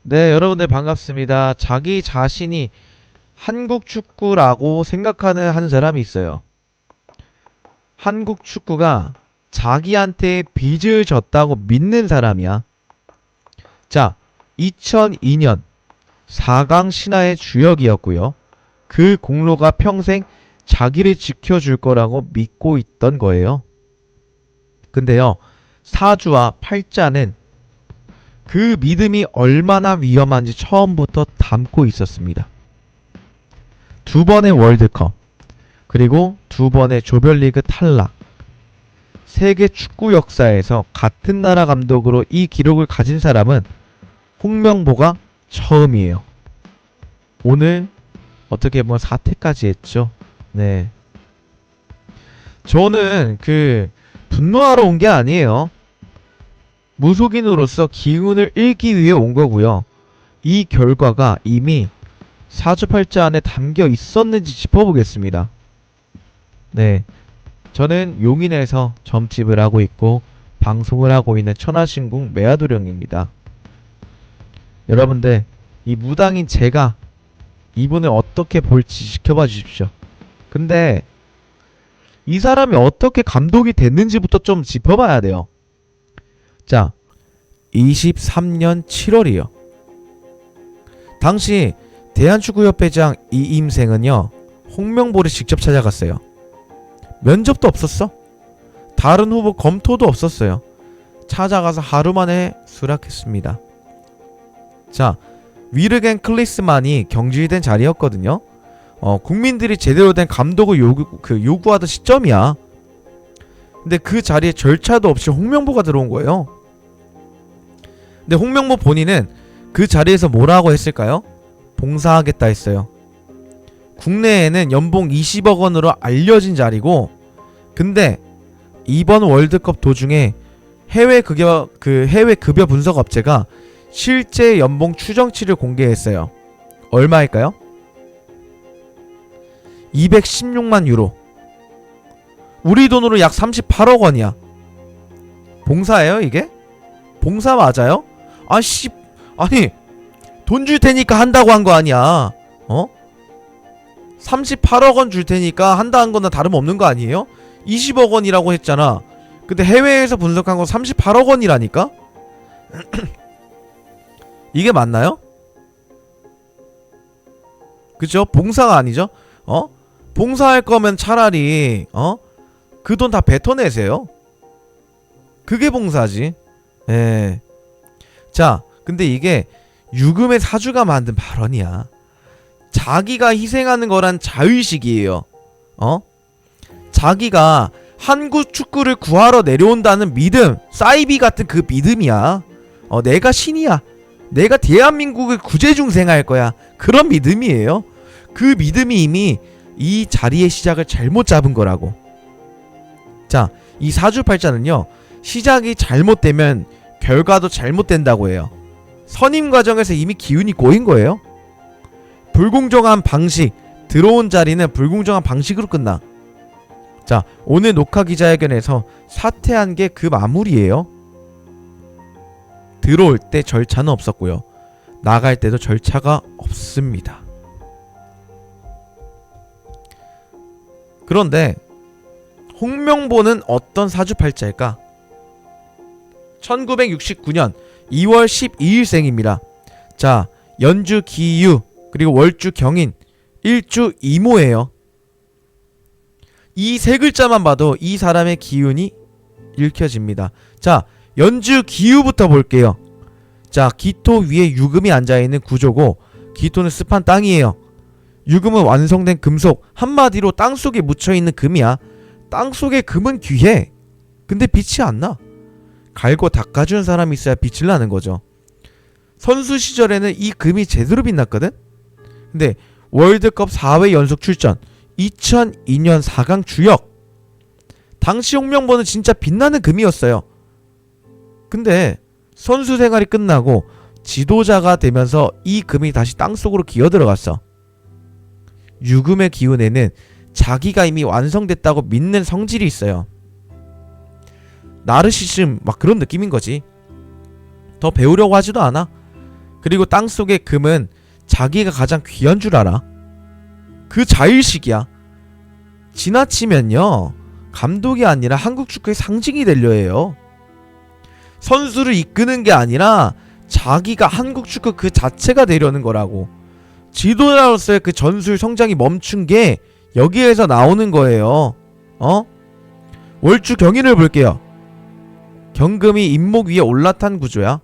네, 여러분들 반갑습니다. 자기 자신이 한국 축구라고 생각하는 한 사람이 있어요. 한국 축구가 자기한테 빚을 졌다고 믿는 사람이야. 자, 2002년 4강 신화의 주역이었고요. 그 공로가 평생 자기를 지켜줄 거라고 믿고 있던 거예요. 근데요, 사주와 팔자는 그 믿음이 얼마나 위험한지 처음부터 담고 있었습니다. 두 번의 월드컵, 그리고 두 번의 조별리그 탈락. 세계 축구 역사에서 같은 나라 감독으로 이 기록을 가진 사람은 홍명보가 처음이에요. 오늘 어떻게 보면 사퇴까지 했죠. 네. 저는 분노하러 온 게 아니에요. 무속인으로서 기운을 읽기 위해 온 거고요. 이 결과가 이미 사주팔자 안에 담겨 있었는지 짚어보겠습니다. 네, 저는 용인에서 점집을 하고 있고 방송을 하고 있는 천하신궁 매화도령입니다. 여러분들, 이 무당인 제가 이분을 어떻게 볼지 지켜봐 주십시오. 근데 이 사람이 어떻게 감독이 됐는지부터 좀 짚어봐야 돼요. 자, 23년 7월이요. 당시 대한축구협회장 이임생은요, 홍명보를 직접 찾아갔어요. 면접도 없었어. 다른 후보 검토도 없었어요. 찾아가서 하루 만에 수락했습니다. 자, 위르겐 클리스만이 경질된 자리였거든요. 국민들이 제대로 된 감독을 요구하던 시점이야. 근데 그 자리에 절차도 없이 홍명보가 들어온 거예요. 근데 홍명보 본인은 그 자리에서 뭐라고 했을까요? 봉사하겠다 했어요. 국내에는 연봉 20억 원으로 알려진 자리고, 근데 이번 월드컵 도중에 해외 급여 분석 업체가 실제 연봉 추정치를 공개했어요. 얼마일까요? 216만 유로. 우리 돈으로 약 38억 원이야. 봉사예요, 이게? 봉사 맞아요? 아니, 돈 줄 테니까 한다고 한 거 아니야. 38억 원 줄 테니까 한다는 거나 다름없는 거 아니에요? 20억 원이라고 했잖아. 근데 해외에서 분석한 건 38억 원이라니까? 이게 맞나요? 그죠? 봉사가 아니죠? 봉사할 거면 차라리 그 돈 다 뱉어내세요. 그게 봉사지. 예. 자, 근데 이게 유금의 사주가 만든 발언이야. 자기가 희생하는 거란 자의식이에요. 자기가 한국 축구를 구하러 내려온다는 믿음, 사이비 같은 그 믿음이야. 내가 신이야. 내가 대한민국을 구제중생할 거야. 그런 믿음이에요. 그 믿음이 이미 이 자리의 시작을 잘못 잡은 거라고. 자, 이 사주팔자는요, 시작이 잘못되면 결과도 잘못된다고 해요. 선임 과정에서 이미 기운이 꼬인 거예요. 불공정한 방식, 들어온 자리는 불공정한 방식으로 끝나. 자, 오늘 녹화 기자회견에서 사퇴한 게 그 마무리예요. 들어올 때 절차는 없었고요. 나갈 때도 절차가 없습니다. 그런데 홍명보는 어떤 사주팔자일까? 1969년 2월 12일생입니다. 자, 연주 기유, 그리고 월주 경인, 일주 이모예요. 이 세 글자만 봐도 이 사람의 기운이 읽혀집니다. 자, 연주 기유부터 볼게요. 자, 기토 위에 유금이 앉아있는 구조고, 기토는 습한 땅이에요. 유금은 완성된 금속, 한마디로 땅속에 묻혀있는 금이야. 땅속의 금은 귀해. 근데 빛이 안 나. 갈고 닦아주는 사람이 있어야 빛을 나는 거죠. 선수 시절에는 이 금이 제대로 빛났거든? 근데 월드컵 4회 연속 출전, 2002년 4강 주역. 당시 홍명보는 진짜 빛나는 금이었어요. 근데 선수 생활이 끝나고 지도자가 되면서 이 금이 다시 땅속으로 기어들어갔어. 유금의 기운에는 자기가 이미 완성됐다고 믿는 성질이 있어요. 나르시즘 막 그런 느낌인 거지. 더 배우려고 하지도 않아. 그리고 땅속의 금은 자기가 가장 귀한 줄 알아. 그 자일식이야. 지나치면요 감독이 아니라 한국 축구의 상징이 되려 해요. 선수를 이끄는 게 아니라 자기가 한국 축구 그 자체가 되려는 거라고. 지도자로서의 그 전술 성장이 멈춘 게 여기에서 나오는 거예요. 월주 경인을 볼게요. 경금이 임목 위에 올라탄 구조야.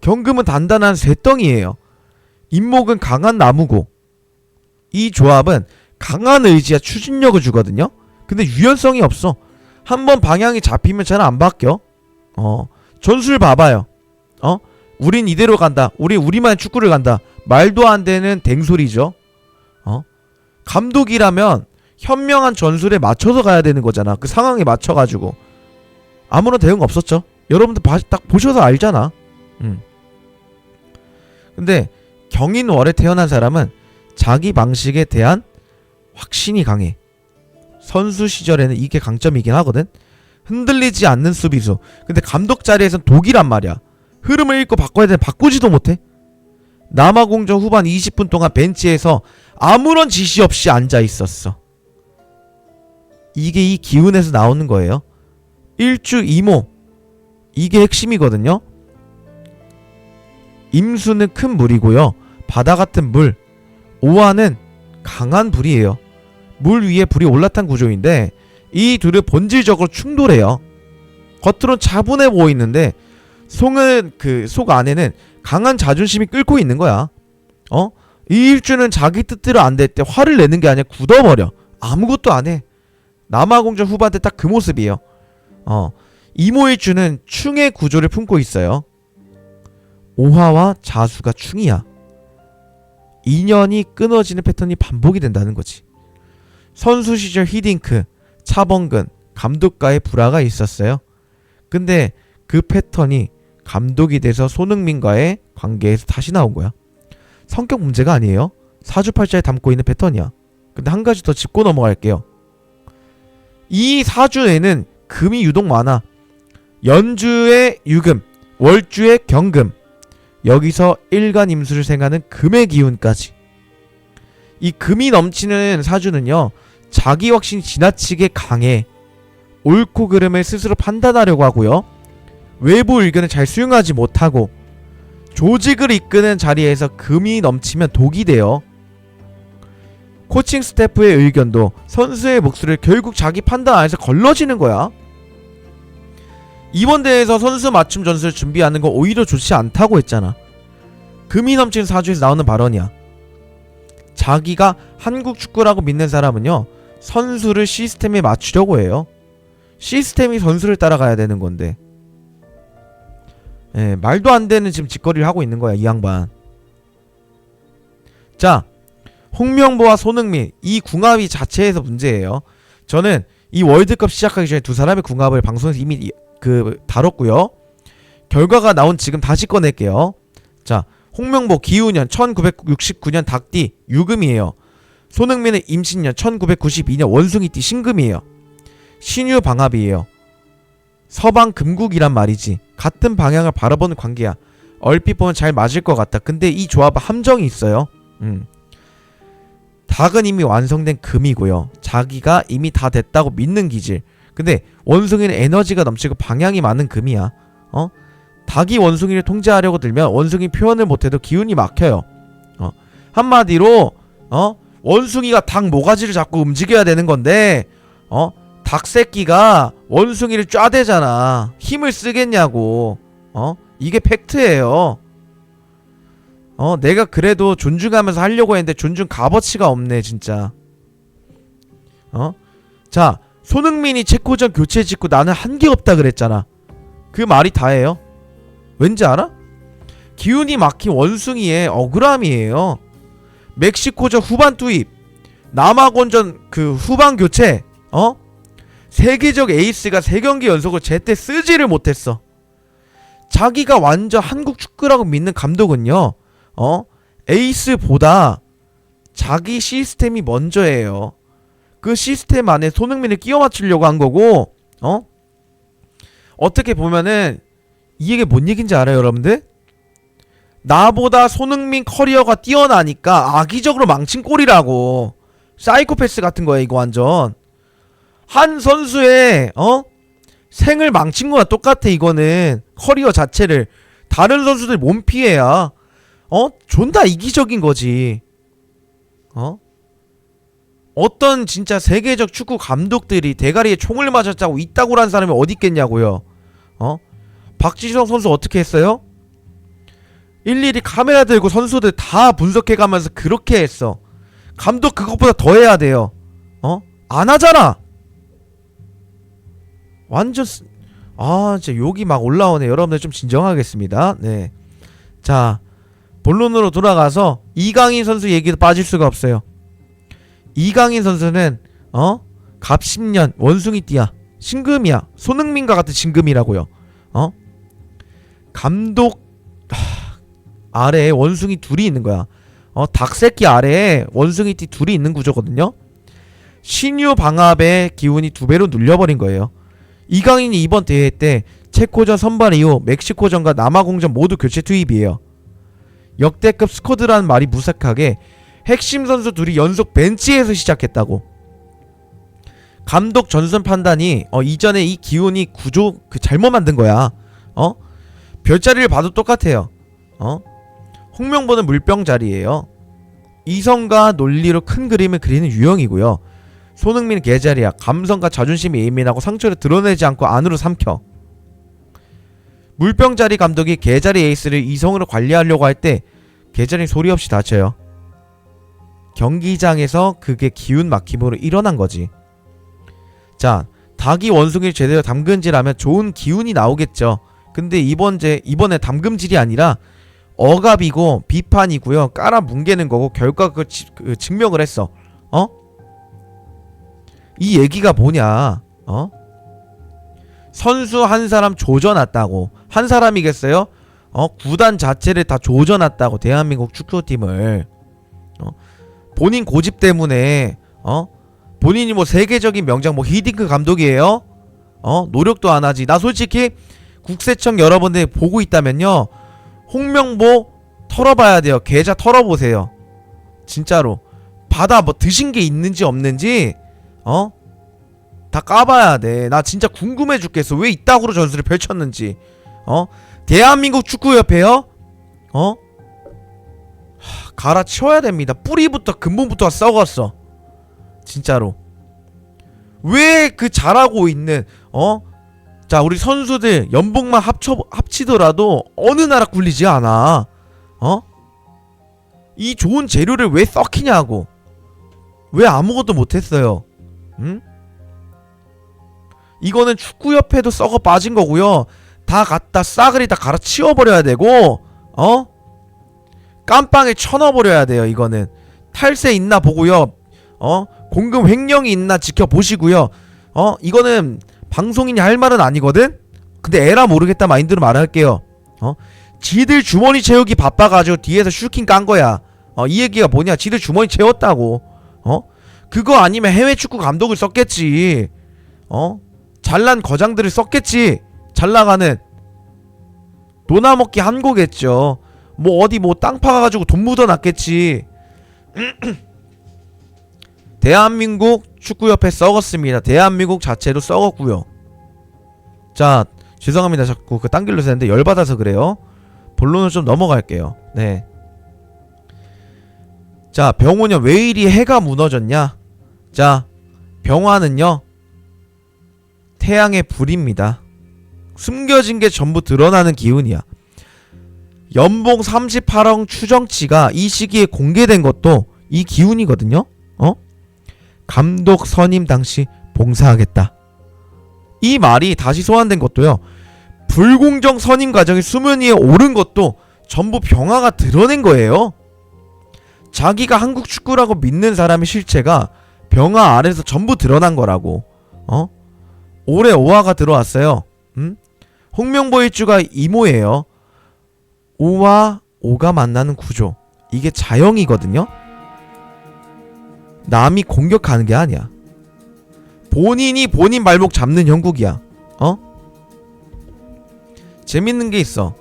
경금은 단단한 쇠덩이에요. 임목은 강한 나무고. 이 조합은 강한 의지와 추진력을 주거든요. 근데 유연성이 없어. 한번 방향이 잡히면 잘 안 바뀌어. 전술 봐봐요. 우린 이대로 간다. 우리만의 축구를 간다. 말도 안 되는 댕소리죠. 감독이라면 현명한 전술에 맞춰서 가야 되는 거잖아. 그 상황에 맞춰가지고. 아무런 대응 없었죠. 여러분들 딱 보셔서 알잖아. 근데 경인월에 태어난 사람은 자기 방식에 대한 확신이 강해. 선수 시절에는 이게 강점이긴 하거든. 흔들리지 않는 수비수. 근데 감독 자리에선 독이란 말이야. 흐름을 읽고 바꿔야 되는데 바꾸지도 못해. 남아공전 후반 20분 동안 벤치에서 아무런 지시 없이 앉아 있었어. 이게 이 기운에서 나오는 거예요. 일주 이모. 이게 핵심이거든요. 임수는 큰 물이고요. 바다 같은 물. 오화는 강한 불이에요. 물 위에 불이 올라탄 구조인데 이 둘은 본질적으로 충돌해요. 겉으론 차분해 보이는데 속 안에는 강한 자존심이 끓고 있는 거야. 이 일주는 자기 뜻대로 안 될 때 화를 내는 게 아니라 굳어버려. 아무것도 안 해. 남아공전 후반 때 딱 그 모습이에요. 이모일주는 충의 구조를 품고 있어요. 오화와 자수가 충이야. 인연이 끊어지는 패턴이 반복이 된다는 거지. 선수 시절 히딩크, 차범근, 감독과의 불화가 있었어요. 근데 그 패턴이 감독이 돼서 손흥민과의 관계에서 다시 나온 거야. 성격 문제가 아니에요. 사주팔자에 담고 있는 패턴이야. 근데 한 가지 더 짚고 넘어갈게요. 이 사주에는 금이 유독 많아. 연주의 유금, 월주의 경금. 여기서 일간임수를 생하는 금의 기운까지. 이 금이 넘치는 사주는요 자기 확신이 지나치게 강해. 옳고 그름을 스스로 판단하려고 하고요. 외부 의견을 잘 수용하지 못하고 조직을 이끄는 자리에서 금이 넘치면 독이 돼요. 코칭 스태프의 의견도 선수의 목소리를 결국 자기 판단 안에서 걸러지는 거야. 이번 대회에서 선수 맞춤 전술을 준비하는 건 오히려 좋지 않다고 했잖아. 금이 넘치는 사주에서 나오는 발언이야. 자기가 한국 축구라고 믿는 사람은요 선수를 시스템에 맞추려고 해요. 시스템이 선수를 따라가야 되는 건데 말도 안 되는 지금 짓거리를 하고 있는 거야 이 양반. 자, 홍명보와 손흥민 이 궁합이 자체에서 문제예요. 저는 이 월드컵 시작하기 전에 두 사람의 궁합을 방송에서 이미 다뤘고요. 결과가 나온 지금 다시 꺼낼게요. 자, 홍명보 기우년 1969년 닭띠 유금이에요. 손흥민은 임신년 1992년 원숭이띠 신금이에요. 신유 방합이에요. 서방 금국이란 말이지. 같은 방향을 바라보는 관계야. 얼핏 보면 잘 맞을 것 같다. 근데 이 조합은 함정이 있어요. 닭은 이미 완성된 금이고요. 자기가 이미 다 됐다고 믿는 기질. 근데 원숭이는 에너지가 넘치고 방향이 많은 금이야. 닭이 원숭이를 통제하려고 들면 원숭이 표현을 못해도 기운이 막혀요. 한마디로 원숭이가 닭 모가지를 잡고 움직여야 되는 건데 닭 새끼가 원숭이를 쪼대잖아. 힘을 쓰겠냐고. 이게 팩트예요. 내가 그래도 존중하면서 하려고 했는데 존중 값어치가 없네 진짜. 자, 손흥민이 체코전 교체 짓고 나는 한게 없다 그랬잖아. 그 말이 다예요. 왠지 알아? 기운이 막힌 원숭이의 억울함이에요. 멕시코전 후반 투입, 남아공전 그 후반 교체, 세계적 에이스가 3경기 연속으로 제때 쓰지를 못했어. 자기가 완전 한국 축구라고 믿는 감독은요, 에이스보다 자기 시스템이 먼저예요. 그 시스템 안에 손흥민을 끼워 맞추려고 한 거고, 어떻게 보면은 이 얘기 뭔 얘기인지 알아요, 여러분들? 나보다 손흥민 커리어가 뛰어나니까 악의적으로 망친 골이라고. 사이코패스 같은 거야 이거 완전. 한 선수의 생을 망친 거랑 똑같아 이거는. 커리어 자체를. 다른 선수들 몸피해야 존나 이기적인 거지. 어떤 진짜 세계적 축구 감독들이 대가리에 총을 맞았다고 이따구라는 사람이 어디 있겠냐고요. 박지성 선수 어떻게 했어요? 일일이 카메라 들고 선수들 다 분석해가면서 그렇게 했어. 감독 그것보다 더 해야 돼요. 안 하잖아. 완전 진짜 욕이 막 올라오네. 여러분들 좀 진정하겠습니다. 네. 자, 본론으로 돌아가서 이강인 선수 얘기도 빠질 수가 없어요. 이강인 선수는 갑10년 원숭이띠야. 신금이야. 손흥민과 같은 신금이라고요. 감독 아래에 원숭이 둘이 있는 거야. 닭새끼 아래에 원숭이띠 둘이 있는 구조거든요. 신유 방압의 기운이 2배로 눌려버린 거예요. 이강인이 이번 대회 때 체코전 선발 이후 멕시코전과 남아공전 모두 교체 투입이에요. 역대급 스쿼드라는 말이 무색하게 핵심 선수 둘이 연속 벤치에서 시작했다고. 감독 전술 판단이 이전에 이 기운이 구조 잘못 만든 거야. 별자리를 봐도 똑같아요. 홍명보는 물병 자리예요. 이성과 논리로 큰 그림을 그리는 유형이고요. 손흥민은 개자리야. 감성과 자존심이 예민하고 상처를 드러내지 않고 안으로 삼켜. 물병자리 감독이 개자리 에이스를 이성으로 관리하려고 할 때 개자리 소리 없이 다쳐요. 경기장에서 그게 기운 막힘으로 일어난 거지. 자, 닭이 원숭이를 제대로 담금질하면 좋은 기운이 나오겠죠. 근데 이번에 담금질이 아니라 억압이고 비판이고요. 깔아 뭉개는 거고 결과 증명을 했어. 이 얘기가 뭐냐? 선수 한 사람 조져놨다고. 한 사람이겠어요? 구단 자체를 다 조져놨다고. 대한민국 축구팀을. 본인 고집 때문에 본인이 뭐 세계적인 명장 뭐 히딩크 감독이에요? 노력도 안 하지. 나 솔직히 국세청 여러분들 보고 있다면요, 홍명보 털어봐야 돼요. 계좌 털어보세요. 진짜로 받아 뭐 드신 게 있는지 없는지 다 까봐야 돼. 나 진짜 궁금해 죽겠어. 왜 이따구로 전술을 펼쳤는지. 대한민국 축구협회요? 갈아치워야 됩니다. 뿌리부터 근본부터 썩었어. 진짜로. 왜 그 잘하고 있는 자, 우리 선수들 연봉만 합치더라도 어느 나라 굴리지 않아. 이 좋은 재료를 왜 썩히냐고. 왜 아무것도 못했어요. 응? 이거는 축구협회도 썩어 빠진 거고요. 다 갖다 싸그리 다 갈아치워버려야 되고 깜빵에 쳐넣어버려야 돼요. 이거는 탈세 있나 보고요. 공금 횡령이 있나 지켜보시고요. 이거는 방송인이 할 말은 아니거든? 근데 에라 모르겠다 마인드로 말할게요. 지들 주머니 채우기 바빠가지고 뒤에서 슈킹 깐 거야. 이 얘기가 뭐냐? 지들 주머니 채웠다고. 그거 아니면 해외 축구 감독을 썼겠지. 잘난 거장들을 썼겠지. 잘나가는 노나먹기 한 거겠죠. 뭐 어디 뭐 땅 파가지고 돈 묻어놨겠지. 대한민국 축구협회 썩었습니다. 대한민국 자체도 썩었고요. 자, 죄송합니다. 자꾸 그 딴 길로 새는데 열받아서 그래요. 본론을 좀 넘어갈게요. 네. 자, 병호년 왜 이리 해가 무너졌냐? 자, 병화는요, 태양의 불입니다. 숨겨진 게 전부 드러나는 기운이야. 연봉 38억 추정치가 이 시기에 공개된 것도 이 기운이거든요. 감독 선임 당시 봉사하겠다. 이 말이 다시 소환된 것도요, 불공정 선임 과정이 수면 위에 오른 것도 전부 병화가 드러낸 거예요. 자기가 한국 축구라고 믿는 사람의 실체가 병화 아래에서 전부 드러난 거라고. 올해 오화가 들어왔어요. 홍명보 일주가 이모예요. 오와 오가 만나는 구조, 이게 자영이거든요. 남이 공격하는 게 아니야. 본인이 본인 발목 잡는 형국이야. 재밌는 게 있어.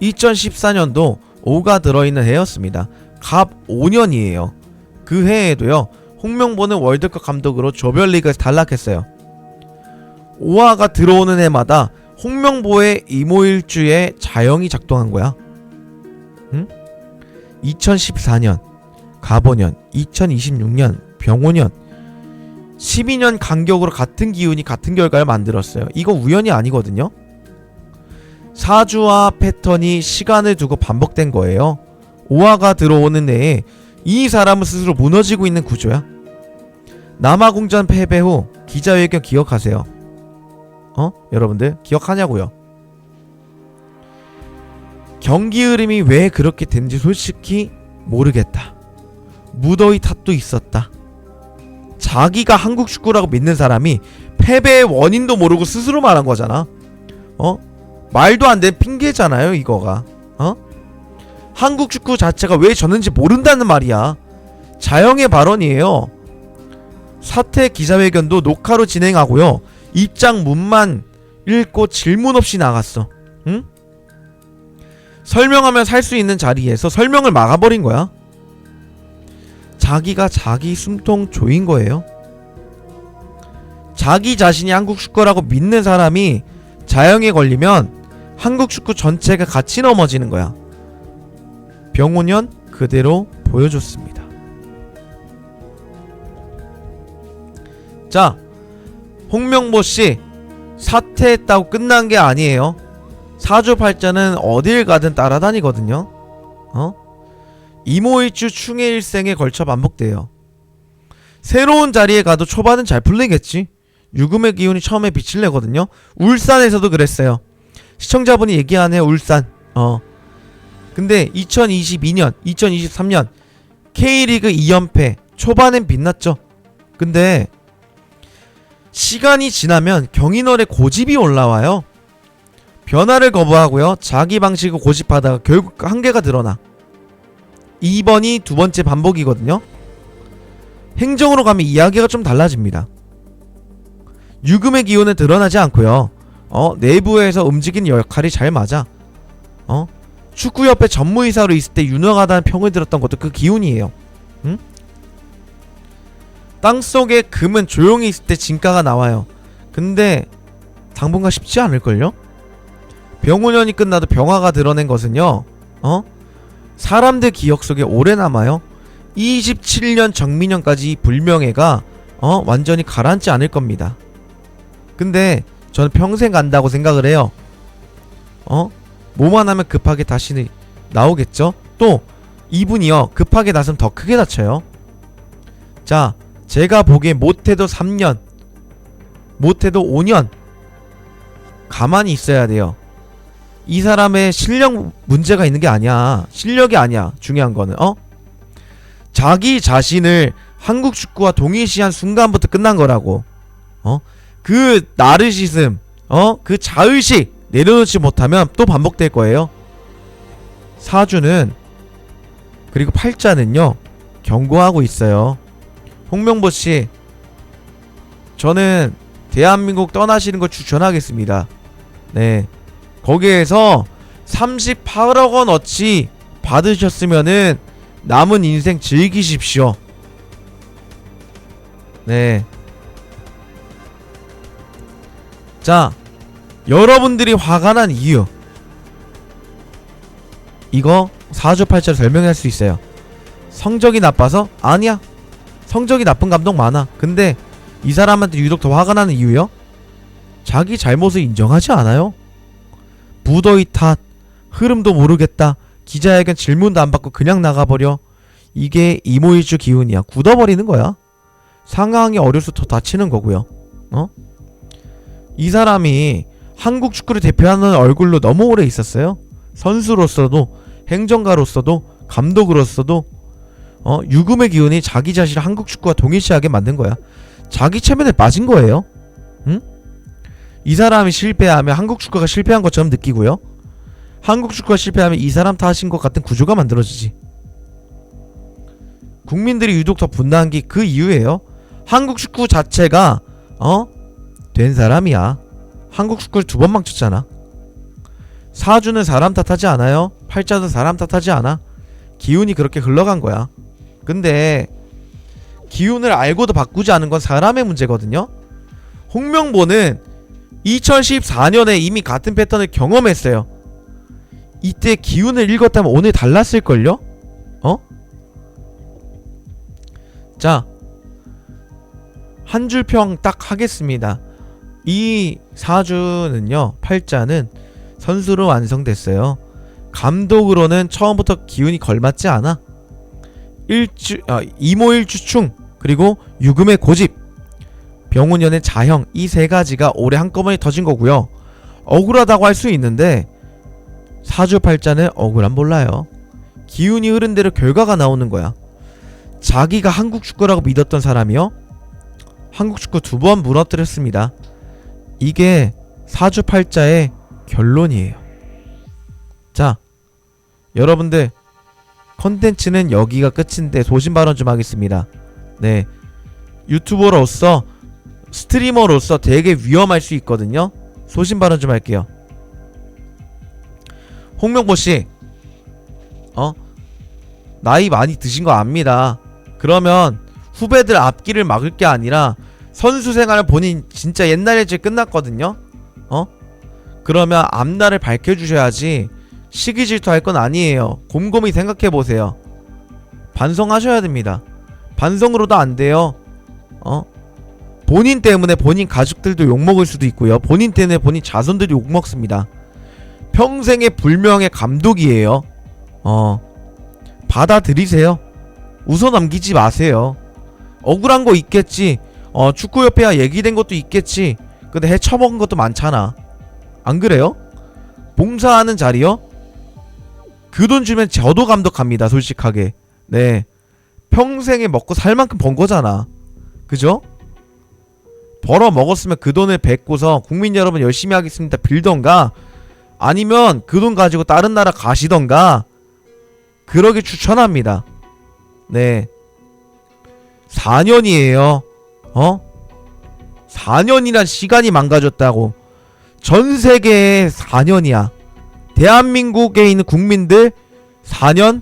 2014년도 5가 들어있는 해였습니다. 갑 5년이에요. 그 해에도요, 홍명보는 월드컵 감독으로 조별리그에서 탈락했어요. 5화가 들어오는 해마다 홍명보의 이모일주에 자영이 작동한 거야. 응? 2014년 갑오년, 2026년 병오년, 12년 간격으로 같은 기운이 같은 결과를 만들었어요. 이거 우연이 아니거든요. 사주와 패턴이 시간을 두고 반복된 거예요. 5화가 들어오는 해에 이 사람은 스스로 무너지고 있는 구조야. 남아공전 패배 후 기자회견 기억하세요? 여러분들 기억하냐고요? 경기 흐름이 왜 그렇게 된지 솔직히 모르겠다. 무더위 탓도 있었다. 자기가 한국 축구라고 믿는 사람이 패배의 원인도 모르고 스스로 말한 거잖아. 말도 안 되는 핑계잖아요, 이거가. 한국 축구 자체가 왜 졌는지 모른다는 말이야. 자영의 발언이에요. 사퇴 기자회견도 녹화로 진행하고요. 입장문만 읽고 질문 없이 나갔어. 응? 설명하면 살 수 있는 자리에서 설명을 막아버린 거야. 자기가 자기 숨통 조인 거예요. 자기 자신이 한국 축구라고 믿는 사람이 자영에 걸리면 한국 축구 전체가 같이 넘어지는 거야. 병오년 그대로 보여줬습니다. 자, 홍명보씨 사퇴했다고 끝난 게 아니에요. 사주팔자는 어딜 가든 따라다니거든요. 이모일주 충해일생에 걸쳐 반복돼요. 새로운 자리에 가도 초반은 잘 풀리겠지. 유금의 기운이 처음에 빛을 내거든요. 울산에서도 그랬어요. 시청자분이 얘기하네요. 울산. 근데 2022년 2023년 K리그 2연패 초반엔 빛났죠. 근데 시간이 지나면 경인월에 고집이 올라와요. 변화를 거부하고요. 자기 방식을 고집하다가 결국 한계가 드러나. 2번이 두 번째 반복이거든요. 행정으로 가면 이야기가 좀 달라집니다. 유금의 기운은 드러나지 않고요. 내부에서 움직이는 역할이 잘 맞아. 축구협회 전무이사로 있을 때 유능하다는 평을 들었던 것도 그 기운이에요. 응? 땅속에 금은 조용히 있을 때 진가가 나와요. 근데 당분간 쉽지 않을걸요? 병오년이 끝나도 병화가 드러낸 것은요, 사람들 기억 속에 오래 남아요. 27년 정민년까지 이 불명예가 완전히 가라앉지 않을 겁니다. 근데 저는 평생 간다고 생각을 해요. 뭐만 하면 급하게 다시 나오겠죠? 또 이분이요, 급하게 나서면 더 크게 다쳐요. 자, 제가 보기에 못해도 3년, 못해도 5년 가만히 있어야 돼요. 이 사람의 실력 문제가 있는 게 아니야. 실력이 아니야. 중요한 거는 자기 자신을 한국 축구와 동일시한 순간부터 끝난 거라고. 그 나르시즘, 그 자의식 내려놓지 못하면 또 반복될 거예요. 사주는, 그리고 팔자는요, 경고하고 있어요. 홍명보씨, 저는 대한민국 떠나시는 걸 추천하겠습니다. 네, 거기에서 38억 원어치 받으셨으면은 남은 인생 즐기십시오. 네. 자, 여러분들이 화가 난 이유, 이거 사주팔자로 설명할 수 있어요. 성적이 나빠서? 아니야. 성적이 나쁜 감독 많아. 근데 이 사람한테 유독 더 화가 나는 이유요? 자기 잘못을 인정하지 않아요. 무더위 탓, 흐름도 모르겠다, 기자회견 질문도 안 받고 그냥 나가버려. 이게 이모일주 기운이야. 굳어버리는 거야. 상황이 어려서 더 다치는 거고요. 이 사람이 한국 축구를 대표하는 얼굴로 너무 오래 있었어요. 선수로서도, 행정가로서도, 감독으로서도. 유금의 기운이 자기 자신을 한국 축구와 동일시하게 만든 거야. 자기 체면에 빠진 거예요. 응? 이 사람이 실패하면 한국 축구가 실패한 것처럼 느끼고요. 한국 축구가 실패하면 이 사람 탓인 것 같은 구조가 만들어지지. 국민들이 유독 더 분노한 게 그 이유예요. 한국 축구 자체가 된 사람이야. 한국 축구를 두 번 망쳤잖아. 사주는 사람 탓하지 않아요. 팔자도 사람 탓하지 않아. 기운이 그렇게 흘러간 거야. 근데 기운을 알고도 바꾸지 않은 건 사람의 문제거든요. 홍명보는 2014년에 이미 같은 패턴을 경험했어요. 이때 기운을 읽었다면 오늘 달랐을걸요? 자, 한 줄 평 딱 하겠습니다. 이 사주는요, 팔자는 선수로 완성됐어요. 감독으로는 처음부터 기운이 걸맞지 않아. 이모일주충, 그리고 유금의 고집, 병운년의 자형, 이 세 가지가 올해 한꺼번에 터진 거고요. 억울하다고 할 수 있는데 사주 팔자는 억울함 몰라요. 기운이 흐른 대로 결과가 나오는 거야. 자기가 한국 축구라고 믿었던 사람이요, 한국 축구 2번 무너뜨렸습니다. 이게 사주 팔자의 결론이에요. 자, 여러분들, 컨텐츠는 여기가 끝인데 소신발언 좀 하겠습니다. 네, 유튜버로서, 스트리머로서 되게 위험할 수 있거든요. 소신발언 좀 할게요. 홍명보씨, 나이 많이 드신 거 압니다. 그러면 후배들 앞길을 막을 게 아니라 선수 생활 본인 진짜 옛날에 이제 끝났거든요. 그러면 앞날을 밝혀주셔야지 시기 질투할 건 아니에요. 곰곰이 생각해보세요. 반성하셔야 됩니다. 반성으로도 안 돼요. 본인 때문에 본인 가족들도 욕먹을 수도 있고요. 본인 때문에 본인 자손들이 욕먹습니다. 평생의 불명의 감독이에요. 받아들이세요. 웃어넘기지 마세요. 억울한 거 있겠지. 축구협회와 얘기된 것도 있겠지. 근데 해쳐먹은 것도 많잖아. 안 그래요? 봉사하는 자리요? 그 돈 주면 저도 감독합니다. 솔직하게. 네, 평생에 먹고 살 만큼 번 거잖아. 그죠? 벌어 먹었으면 그 돈을 뱉고서 국민 여러분 열심히 하겠습니다 빌던가, 아니면 그 돈 가지고 다른 나라 가시던가, 그러길 추천합니다. 네, 4년이에요. 4년이란 시간이 망가졌다고. 전 세계에 4년이야. 대한민국에 있는 국민들 4년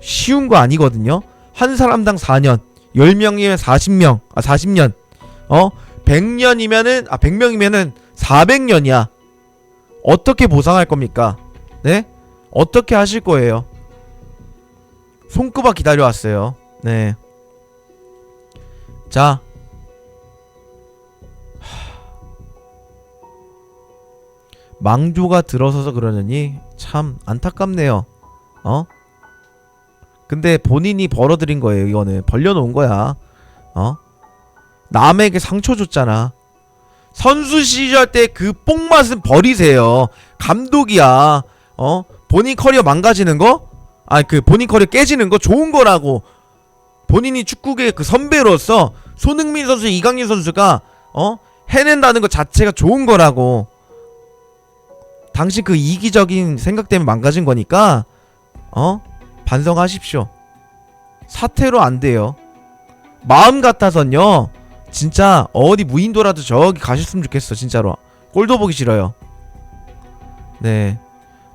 쉬운 거 아니거든요. 한 사람당 4년, 10명이면 40명, 40년. 100년이면은 100명이면은 400년이야. 어떻게 보상할 겁니까? 네? 어떻게 하실 거예요? 손꼽아 기다려왔어요. 네. 자, 망조가 들어서서 그러느니 참 안타깝네요. 근데 본인이 벌어들인 거예요. 이거는 벌려놓은 거야. 남에게 상처 줬잖아. 선수 시절 때 그 뽕맛은 버리세요. 감독이야. 본인 커리어 망가지는 거? 본인 커리어 깨지는 거 좋은 거라고. 본인이 축구계 그 선배로서 손흥민 선수, 이강인 선수가 해낸다는 것 자체가 좋은 거라고. 당신 그 이기적인 생각 때문에 망가진 거니까 반성하십시오. 사퇴로 안 돼요. 마음 같아선요, 진짜 어디 무인도라도 저기 가셨으면 좋겠어. 진짜로 꼴도 보기 싫어요. 네,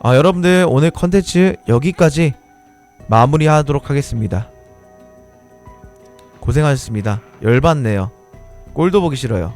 여러분들 오늘 컨텐츠 여기까지 마무리하도록 하겠습니다. 고생하셨습니다. 열받네요. 꼴도 보기 싫어요.